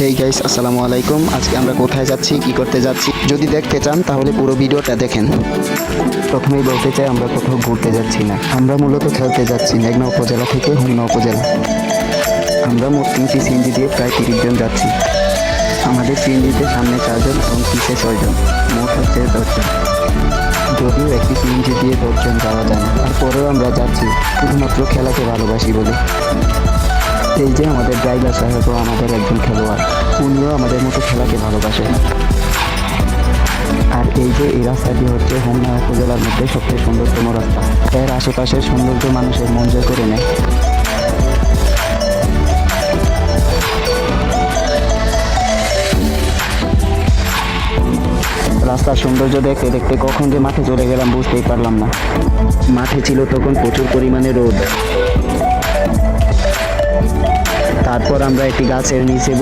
Hey guys, আসসালামু আলাইকুম। আজকে আমরা কোথায় যাচ্ছি, কি করতে যাচ্ছি, যদি দেখতে চান তাহলে পুরো ভিডিওটা দেখেন। প্রথমেই বলতে চাই, আমরা কোথাও ঘুরতে যাচ্ছি না, আমরা মূলত খেলতে যাচ্ছি মেঘনা উপজেলা থেকে হোমনা উপজেলা। আমরা মোট 3টি সিএনজি দিয়ে প্রায় 30 জন যাচ্ছি। আমাদের সিএনজিতে সামনে 4 জন এবং পিছে 6 জন, মোট হচ্ছে 10 জন। যদিও একটি সিএনজি দিয়ে 10 জন যাওয়া যায় না, তারপরেও আমরা যাচ্ছি শুধুমাত্র খেলাকে ভালোবাসি বলে। এই যে আমাদের ড্রাইভার সাহেবও আমাদের একজন খেলোয়াড়, উনিও আমাদের মতো খেলাকে ভালোবাসে। আর এই যে এই রাস্তাটি হচ্ছে হোমনা উপজেলার মধ্যে সবচেয়ে সুন্দরতম রাস্তা। এর আশেপাশের সৌন্দর্য মানুষের মন জয় করে নেয়। রাস্তার সৌন্দর্য দেখতে দেখতে কখন যে মাঠে চলে গেলাম বুঝতেই পারলাম না। মাঠে ছিল তখন প্রচুর পরিমাণে রোদ। তারপর আমরা একটি গাছের নিচে